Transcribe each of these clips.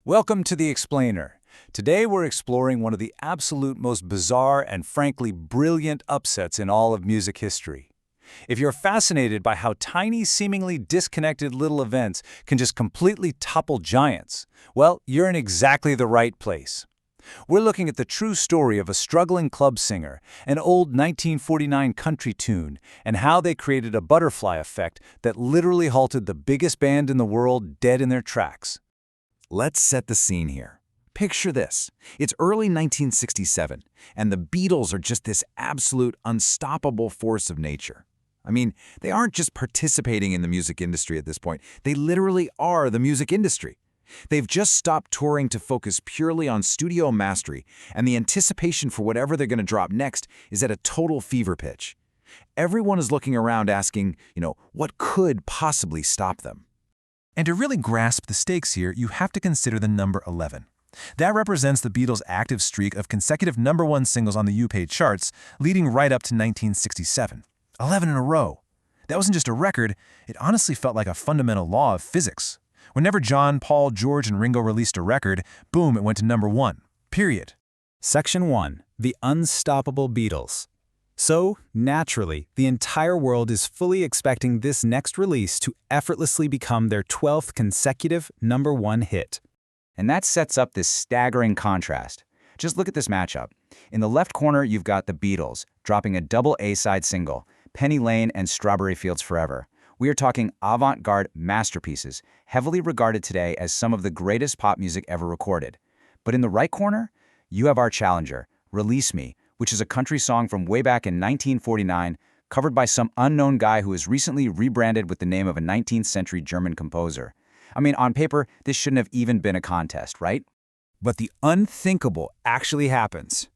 Welcome to The Explainer. Today we're exploring one of the absolute most bizarre and frankly brilliant upsets in all of music history. If you're fascinated by how tiny, seemingly disconnected little events can just completely topple giants, well, you're in exactly the right place. We're looking at the true story of a struggling club singer, an old 1949 country tune, and how they created a butterfly effect that literally halted the biggest band in the world dead in their tracks. Let's set the scene here. Picture this. It's early 1967, and the Beatles are just this absolute unstoppable force of nature. I mean, they aren't just participating in the music industry at this point. They literally are the music industry. They've just stopped touring to focus purely on studio mastery, and the anticipation for whatever they're going to drop next is at a total fever pitch. Everyone is looking around asking, what could possibly stop them? And to really grasp the stakes here, you have to consider the number 11. That represents the Beatles' active streak of consecutive #1 singles on the UK charts, leading right up to 1967. 11 in a row. That wasn't just a record, it honestly felt like a fundamental law of physics. Whenever John, Paul, George, and Ringo released a record, boom, it went to #1. Period. Section 1. The Unstoppable Beatles. So, naturally, the entire world is fully expecting this next release to effortlessly become their 12th consecutive #1 hit. And that sets up this staggering contrast. Just look at this matchup. In the left corner, you've got the Beatles, dropping a double A-side single, Penny Lane and Strawberry Fields Forever. We are talking avant-garde masterpieces, heavily regarded today as some of the greatest pop music ever recorded. But in the right corner, you have our challenger, Release Me, which is a country song from way back in 1949, covered by some unknown guy who was recently rebranded with the name of a 19th century German composer. I mean, on paper, this shouldn't have even been a contest, right? But the unthinkable actually happens.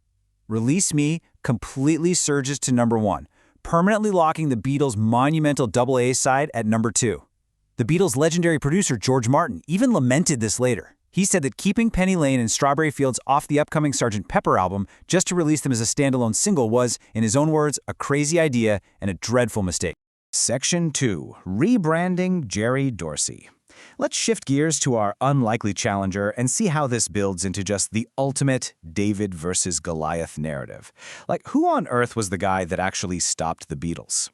Release Me completely surges to #1, permanently locking the Beatles' monumental double A-side at #2. The Beatles' legendary producer George Martin even lamented this later. He said that keeping Penny Lane and Strawberry Fields off the upcoming Sgt. Pepper album just to release them as a standalone single was, in his own words, a crazy idea and a dreadful mistake. Section 2. Rebranding Jerry Dorsey. Let's shift gears to our unlikely challenger and see how this builds into just the ultimate David versus Goliath narrative. Like, who on earth was the guy that actually stopped the Beatles?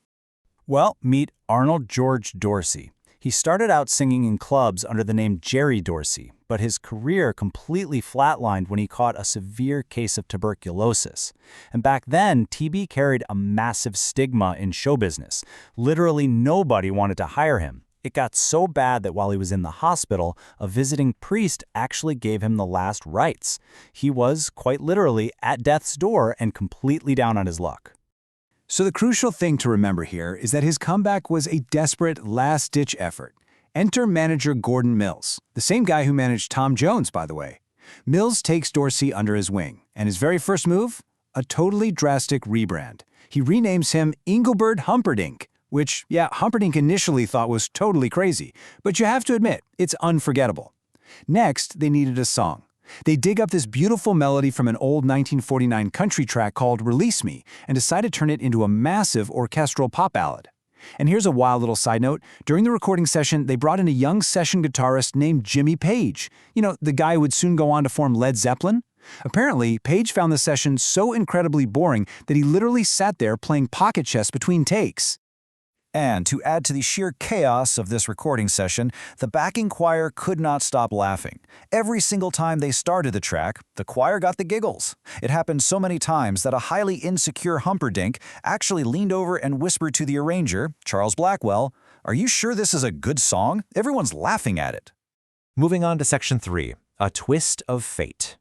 Well, meet Arnold George Dorsey. He started out singing in clubs under the name Jerry Dorsey, but his career completely flatlined when he caught a severe case of tuberculosis. And back then, TB carried a massive stigma in show business. Literally nobody wanted to hire him. It got so bad that while he was in the hospital, a visiting priest actually gave him the last rites. He was, quite literally, at death's door and completely down on his luck. So the crucial thing to remember here is that his comeback was a desperate, last-ditch effort. Enter manager Gordon Mills, the same guy who managed Tom Jones, by the way. Mills takes Dorsey under his wing, and his very first move? A totally drastic rebrand. He renames him Engelbert Humperdinck, which, Humperdinck initially thought was totally crazy, but you have to admit, it's unforgettable. Next, they needed a song. They dig up this beautiful melody from an old 1949 country track called Release Me and decide to turn it into a massive orchestral pop ballad. And here's a wild little side note. During the recording session, they brought in a young session guitarist named Jimmy Page. The guy who would soon go on to form Led Zeppelin. Apparently, Page found the session so incredibly boring that he literally sat there playing pocket chess between takes. And to add to the sheer chaos of this recording session, the backing choir could not stop laughing. Every single time they started the track, the choir got the giggles. It happened so many times that a highly insecure Humperdinck actually leaned over and whispered to the arranger, Charles Blackwell, "Are you sure this is a good song? Everyone's laughing at it." Moving on to Section 3. A Twist of Fate.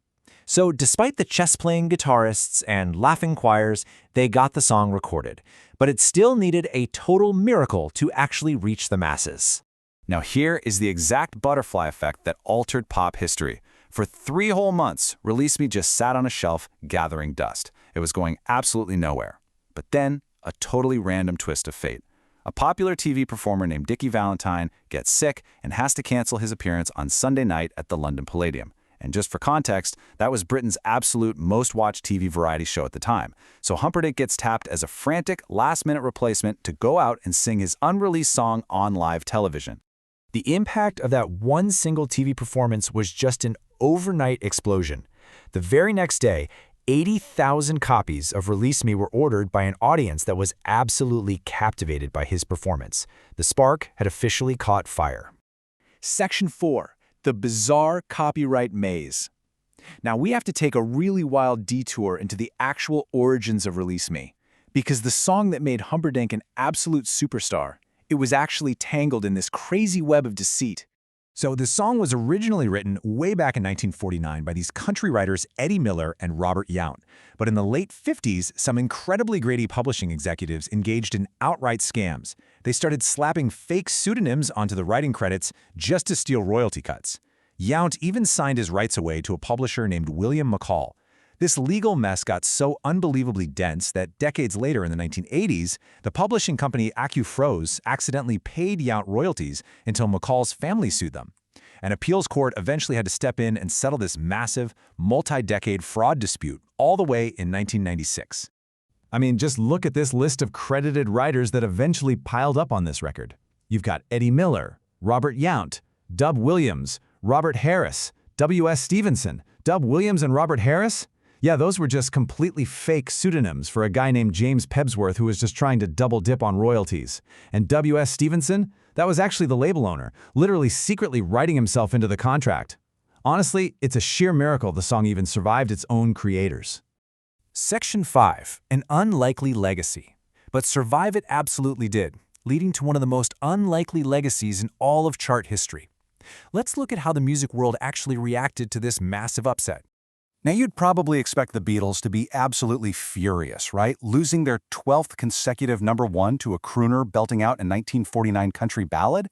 So despite the chess-playing guitarists and laughing choirs, they got the song recorded. But it still needed a total miracle to actually reach the masses. Now here is the exact butterfly effect that altered pop history. For 3 whole months, Release Me just sat on a shelf gathering dust. It was going absolutely nowhere. But then, a totally random twist of fate. A popular TV performer named Dickie Valentine gets sick and has to cancel his appearance on Sunday night at the London Palladium. And just for context, that was Britain's absolute most-watched TV variety show at the time. So Humperdinck gets tapped as a frantic, last-minute replacement to go out and sing his unreleased song on live television. The impact of that one single TV performance was just an overnight explosion. The very next day, 80,000 copies of Release Me were ordered by an audience that was absolutely captivated by his performance. The spark had officially caught fire. Section 4. The Bizarre Copyright Maze. Now, we have to take a really wild detour into the actual origins of Release Me, because the song that made Humperdinck an absolute superstar, it was actually tangled in this crazy web of deceit. So the song was originally written way back in 1949 by these country writers Eddie Miller and Robert Yount. But in the late 50s, some incredibly greedy publishing executives engaged in outright scams. They started slapping fake pseudonyms onto the writing credits just to steal royalty cuts. Yount even signed his rights away to a publisher named William McCall. This legal mess got so unbelievably dense that decades later in the 1980s, the publishing company AccuFrose accidentally paid Yount royalties until McCall's family sued them. An appeals court eventually had to step in and settle this massive, multi-decade fraud dispute all the way in 1996. I mean, just look at this list of credited writers that eventually piled up on this record. You've got Eddie Miller, Robert Yount, Dub Williams, Robert Harris, W.S. Stevenson. Dub Williams and Robert Harris? Yeah, those were just completely fake pseudonyms for a guy named James Pebsworth who was just trying to double dip on royalties. And W.S. Stevenson? That was actually the label owner, literally secretly writing himself into the contract. Honestly, it's a sheer miracle the song even survived its own creators. Section 5. An unlikely legacy. But survive it absolutely did, leading to one of the most unlikely legacies in all of chart history. Let's look at how the music world actually reacted to this massive upset. Now, you'd probably expect the Beatles to be absolutely furious, right? Losing their 12th consecutive #1 to a crooner belting out a 1949 country ballad.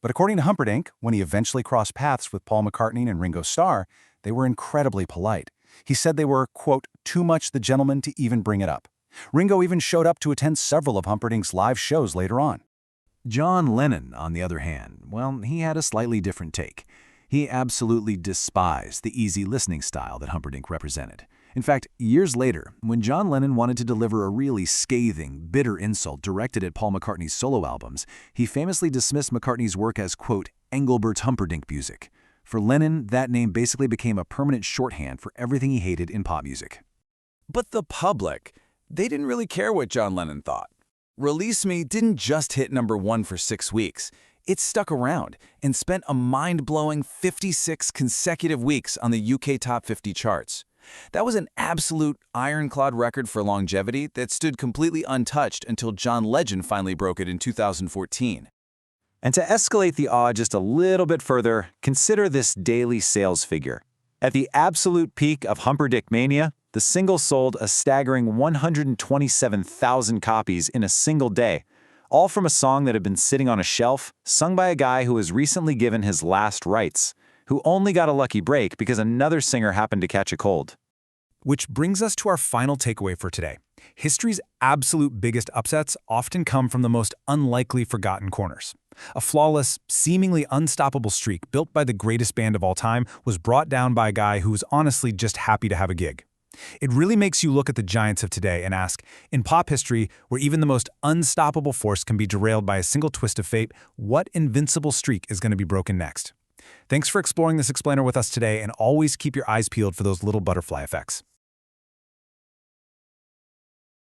But according to Humperdinck, when he eventually crossed paths with Paul McCartney and Ringo Starr, they were incredibly polite. He said they were, quote, too much the gentleman to even bring it up. Ringo even showed up to attend several of Humperdinck's live shows later on. John Lennon, on the other hand, well, he had a slightly different take. He absolutely despised the easy listening style that Humperdinck represented. In fact, years later, when John Lennon wanted to deliver a really scathing, bitter insult directed at Paul McCartney's solo albums, he famously dismissed McCartney's work as, quote, Engelbert's Humperdinck music. For Lennon, that name basically became a permanent shorthand for everything he hated in pop music. But the public, they didn't really care what John Lennon thought. Release Me didn't just hit #1 for 6 weeks. It stuck around and spent a mind-blowing 56 consecutive weeks on the UK Top 50 charts. That was an absolute ironclad record for longevity that stood completely untouched until John Legend finally broke it in 2014. And to escalate the awe just a little bit further, consider this daily sales figure. At the absolute peak of Humperdinck mania, the single sold a staggering 127,000 copies in a single day, all from a song that had been sitting on a shelf, sung by a guy who was recently given his last rites, who only got a lucky break because another singer happened to catch a cold. Which brings us to our final takeaway for today. History's absolute biggest upsets often come from the most unlikely forgotten corners. A flawless, seemingly unstoppable streak built by the greatest band of all time was brought down by a guy who was honestly just happy to have a gig. It really makes you look at the giants of today and ask, in pop history, where even the most unstoppable force can be derailed by a single twist of fate, what invincible streak is going to be broken next? Thanks for exploring this explainer with us today, and always keep your eyes peeled for those little butterfly effects.